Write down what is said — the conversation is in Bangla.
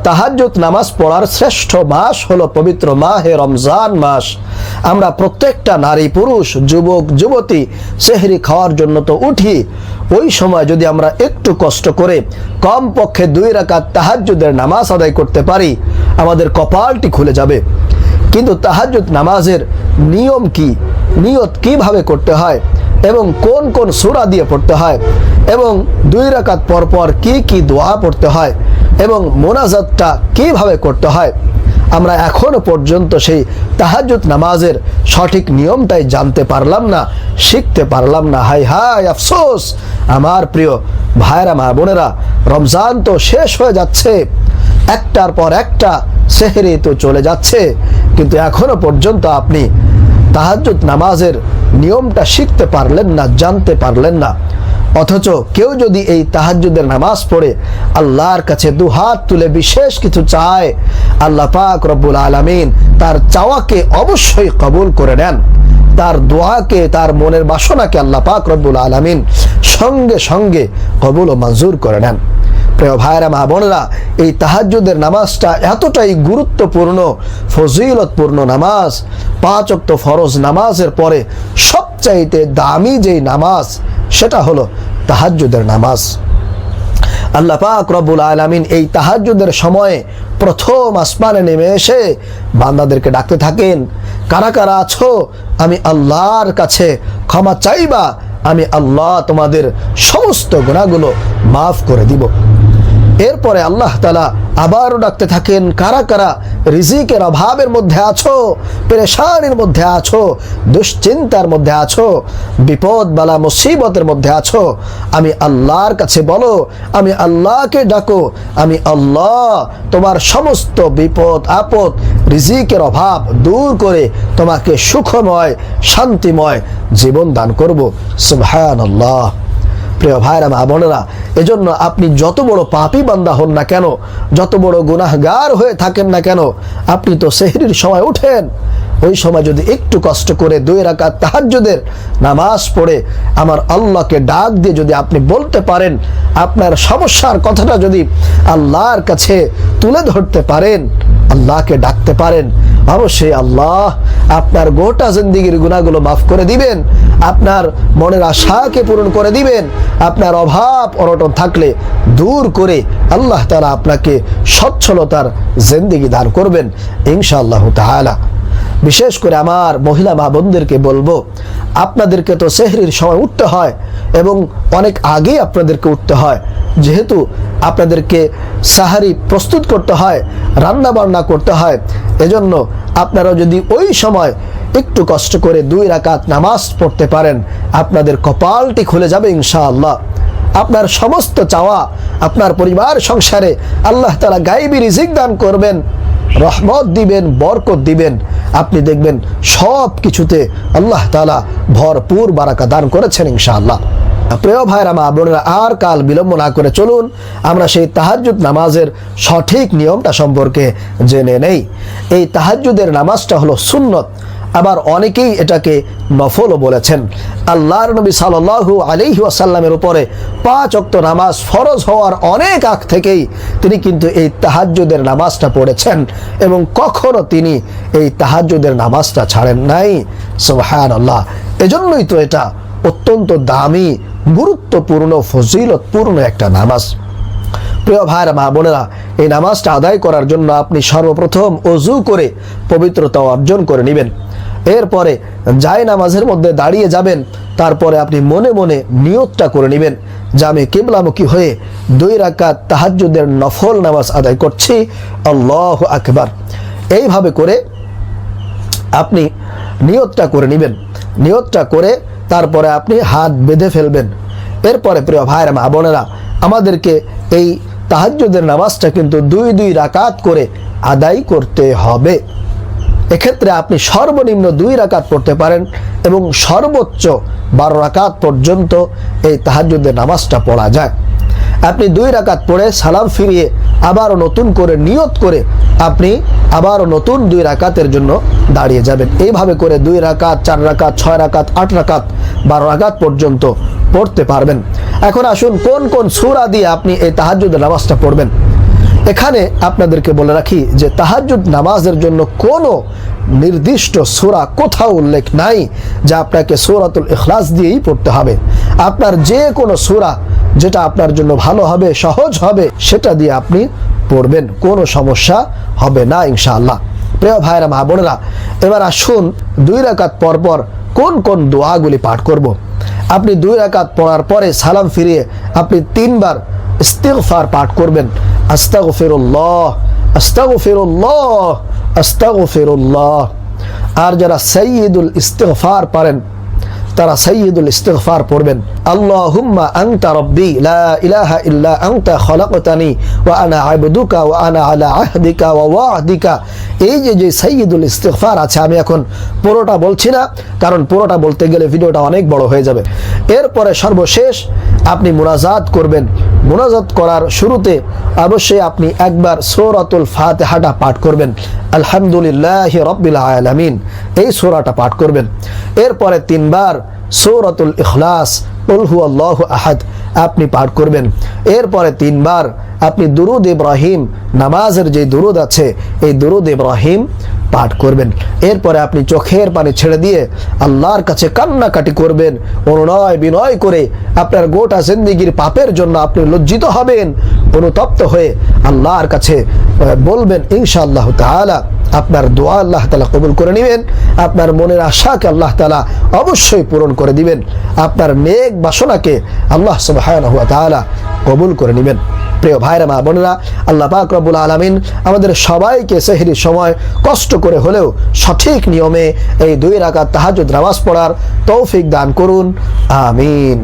তাহাজ্জুদ নামাজ পড়ার শ্রেষ্ঠ মাস হলো পবিত্র মাহে রমজান মাস। আমরা প্রত্যেকটা নারী পুরুষ যুবক যুবতী সেহরি খাওয়ার জন্য তো উঠি। ওই সময় যদি আমরা একটু কষ্ট করে কমপক্ষে 2 রাকাত তাহাজ্জুদের নামাজ আদায় করতে পারি, আমাদের কপালটি খুলে যাবে। কিন্তু তাহাজ্জুদ নামাজের নিয়ম কি, নিয়ত কিভাবে করতে হয় এবং কোন কোন সূরা দিয়ে পড়তে হয় এবং 2 রাকাত পর পর কি কি দোয়া পড়তে হয় এবং মোনাজাতটা কিভাবে করতে হয়, আমরা এখনো পর্যন্ত সেই তাহাজ্জুদ নামাজের সঠিক নিয়মটাই জানতে পারলাম না, শিখতে পারলাম না। হাই হাই আফসোস আমার প্রিয় ভাইরা মা বোনেরা, রমজান তো শেষ হয়ে যাচ্ছে, একটার পর একটা সেহরি তো চলে যাচ্ছে, কিন্তু এখনো পর্যন্ত আপনি তাহাজ্জুদ নামাজের নিয়মটা শিখতে পারলেন না, জানতে পারলেন না। অথচ কেউ যদি এই তাহাজ্জুদের নামাজ পড়ে আল্লাহর কাছে 2 হাত তুলে বিশেষ কিছু চায়, আল্লাহ পাক রব্বুল আলামিন তার চাওয়াকে অবশ্যই কবুল করে নেন। তার দোয়াকে, তার মনের বাসনাকে আল্লাহ পাক রব্বুল আলামিন সঙ্গে সঙ্গে কবুল ও মঞ্জুর করে নেন। প্রিয় ভাইরা মা বোনেরা, এই তাহাজ্জুদের নামাজটা এতটাই গুরুত্বপূর্ণ, ফজিলতপূর্ণ নামাজ। 5 ওয়াক্ত ফরজ নামাজের পরে সবচাইতে দামি যেই নামাজ সেটা হলো তাহাজ্জুদের নামাজ। আল্লাহ পাক রব্বুল আলামিন এই তাহাজ্জুদের সময়ে প্রথম আসমানে নেমে এসে বান্দাদেরকে ডাকতে থাকেন, কারা কারা আছো আমি আল্লাহর কাছে ক্ষমা চাইবা, আমি আল্লাহ তোমাদের সমস্ত গুনাহগুলো মাফ করে দিব। এরপরে আল্লাহ তাআলা আবারও ডাকতে থাকেন, কারা কারা রিজিকের অভাবের মধ্যে আছো, পেরেশানির মধ্যে আছো, দুশ্চিন্তার মধ্যে আছো, বিপদ বালা মুসিবতের মধ্যে আছো, আমি আল্লাহর কাছে বলো, আমি আল্লাহকে ডাকো, আমি আল্লাহ তোমার সমস্ত বিপদ আপদ রিজিকের অভাব দূর করে তোমাকে সুখময় শান্তিময় জীবন দান করব। সুবহানাল্লাহ। প্রিয় ভাইরা মা বোনেরা, এজন্য আপনি যত বড় পাপী বান্দা হন না কেন, যত বড় গুনাহগার হয়ে থাকেন না কেন, আপনি তো সেহরির সময় উঠেন। ওই সময় যদি একটু কষ্ট করে 2 রাকাত তাহাজ্জুদের নামাজ পড়ে আমার আল্লাহকে ডাক দিয়ে যদি আপনি বলতে পারেন, আপনার সমস্যার কথাটা যদি আল্লাহর কাছে তুলে ধরতে পারেন, আল্লাহকে ডাকতে পারেন, অবশ্যই আল্লাহ আপনার গোটা জিন্দেগির গুনাহগুলো মাফ করে দিবেন, আপনার মনের আশাকে পূরণ করে দিবেন, আপনার অভাব অনটন থাকলে দূর করে আল্লাহ তাআলা আপনাকে সচ্ছলতার জিন্দেগি দান করবেন ইনশাআল্লাহ তাআলা। বিশেষ করে আমার মহিলা মা বোনদেরকে বলবো, আপনাদেরকে তো সেহরির সময় উঠতে হয় এবং অনেক আগেই আপনাদেরকে উঠতে হয়, যেহেতু আপনাদেরকে সাহারি প্রস্তুত করতে হয়, রান্না বান্না করতে হয়। এজন্য আপনারা যদি ওই সময় একটু কষ্ট করে 2 রাকাত নামাজ পড়তে পারেন, আপনাদের কপালটি খুলে যাবে ইনশাআল্লাহ। আপনার সমস্ত চাওয়া, আপনার পরিবার সংসারে আল্লাহ তাআলা গায়বী রিজিক দান করবেন, রহমত দিবেন, বরকত দিবেন। আপনি দেখবেন সব কিছুতে আল্লাহ তাআলা ভরপুর বারাকা দান করেছেন ইনশাআল্লাহ। প্রিয় ভাইরা মা বোনেরা, আর কাল বিলম্ব না করে চলুন আমরা সেই তাহাজ্জুদ নামাজের সঠিক নিয়মটা সম্পর্কে জেনে নেই। এই তাহাজ্জুদের নামাজটা হলো সুন্নত, আবার অনেকেই এটাকে নফলও বলেছেন। আল্লাহর নবী সাল্লাল্লাহু আলাইহি ওয়াসাল্লামের উপরে 5 ওয়াক্ত নামাজ ফরজ হওয়ার অনেক আগ থেকেই তিনি কিন্তু এই তাহাজ্জুদের নামাজটা পড়েছেন এবং কখনো তিনি এই তাহাজ্জুদের নামাজটা ছাড়েন নাই। সুবহানাল্লাহ। এজন্যই তো এটা অত্যন্ত দামি, গুরুত্বপূর্ণ, ফজিলতপূর্ণ একটা নামাজ। প্রিয় ভাইরা মা বোনেরা, এই নামাজটা আদায় করার জন্য আপনি সর্বপ্রথম ওযু করে পবিত্রতা অর্জন করে নেবেন। এরপরে যায় নামাজের মধ্যে দাঁড়িয়ে যাবেন, তারপরে আপনি মনে মনে নিয়তটা করে নেবেন যে আমি কিবলামুখী হয়ে 2 রাকাত তাহাজ্জুদের নফল নামাজ আদায় করছি, আল্লাহু আকবার। এইভাবে করে আপনি নিয়তটা করে নেবেন। নিয়তটা করে তারপরে আপনি হাত বেঁধে ফেলবেন। এরপরে প্রিয় ভাইরা মা বোনেরা, আমাদেরকে এই তাহাজ্জুদের নামাজটা কিন্তু 2 রাকাত করে আদায় করতে হবে। এক্ষেত্রে আপনি সর্বনিম্ন 2 রাকাত পড়তে পারেন এবং সর্বোচ্চ 12 রাকাত পর্যন্ত এই তাহাজ্জুদের নামাজটা পড়া যায়। আপনি 2 রাকাত পড়ে সালাম ফিরিয়ে আবারও নতুন করে নিয়ত করে আপনি আবারও নতুন 2 রাকাতের জন্য দাঁড়িয়ে যাবেন। এইভাবে করে 2 রাকাত, 4 রাকাত, 6 রাকাত, 8 রাকাত, 12 রাকাত পর্যন্ত পড়তে পারবেন। এখন আসুন কোন কোন সূরা দিয়ে আপনি এই তাহাজ্জুদের নামাজটা পড়বেন। এখানে আপনাদেরকে বলে রাখি যে তাহাজ্জুদ নামাজের জন্য কোনো নির্দিষ্ট সূরা কোথাও উল্লেখ নাই যা আপনাকে সূরাতুল ইখলাস দিয়েই পড়তে হবে। আপনার যে কোনো সূরা যেটা আপনার জন্য ভালো হবে, সহজ হবে, সেটা দিয়ে আপনি পড়বেন, কোনো সমস্যা হবে না ইনশাআল্লাহ। প্রিয় ভাইরা মা বোনেরা, এবার আসুন 2 রাকাত পর পর কোন কোন দোয়াগুলি পাঠ করব। আপনি 2 রাকাত পড়ার পরে সালাম ফিরিয়ে আপনি 3 বার ইস্তিগফার পাঠ করবেন। আস্তাগফিরুল্লাহ, আস্তাগফিরুল্লাহ, আস্তাগফিরুল্লাহ। আর যারা সাইয়্যিদুল ইস্তিগফার পারেন তারা সাইয়্যিদুল ইস্তিগফার পড়বেন। আল্লাহুম্মা আনতা রাব্বি লা ইলাহা ইল্লা আনতা খলাকতানি ওয়া আনা আবদুকা ওয়া আনা আলা আহদিকা ওয়া ওয়া'দিকা। এই যে সাইয়্যিদুল ইস্তিগফার আছে, আমি এখন পুরোটা বলছি না, কারণ পুরোটা বলতে গেলে ভিডিওটা অনেক বড় হয়ে যাবে। এরপরে সর্বশেষ আপনি মুনাজাত করবেন। মুনাজাত করার শুরুতে অবশ্যই আপনি একবার সূরাতুল ফাতিহাটা পাঠ করবেন। আলহামদুলিল্লাহি রাব্বিল আলামিন, এই সূরাটা পাঠ করবেন। এরপরে 3 বার সূরাতুল ইখলাস, কুল হুয়াল্লাহু আহাদ আপনি পাঠ করবেন। এরপরে 3 বার আপনি দুরুদ ইব্রাহিম, নামাজের যে দুরুদ আছে এই দুরুদ ইব্রাহিম পাঠ করবেন। এরপরে আপনি চোখের পানি ছেড়ে দিয়ে আল্লাহর কাছে কান্নাকাটি করবেন, অনুনয় বিনয় করে। আপনার গোটা জিন্দেগির পাপের জন্য আপনি লজ্জিত হবেন, অনুতপ্ত হয়ে আল্লাহর কাছে বলবেন। ইনশাআল্লাহ তাআলা আপনার দোয়া আল্লাহ তাআলা কবুল করে নেবেন। আপনার মনের আশাকে আল্লাহ তাআলা অবশ্যই পূরণ করে দিবেন। আপনার নেক বাসনাকে আল্লাহ সুবহানাহু ওয়া তাআলা কবুল করে নেবেন। প্রিয় ভাইরা মা বোনেরা, আল্লাহ পাক রব্বুল আলামিন আমাদের সবাইকে সেহরির সময় কষ্ট করে হলেও সঠিক নিয়মে এই 2 রাকাত তাহাজ্জুদ নামাজ পড়ার তৌফিক দান করুন। আমিন।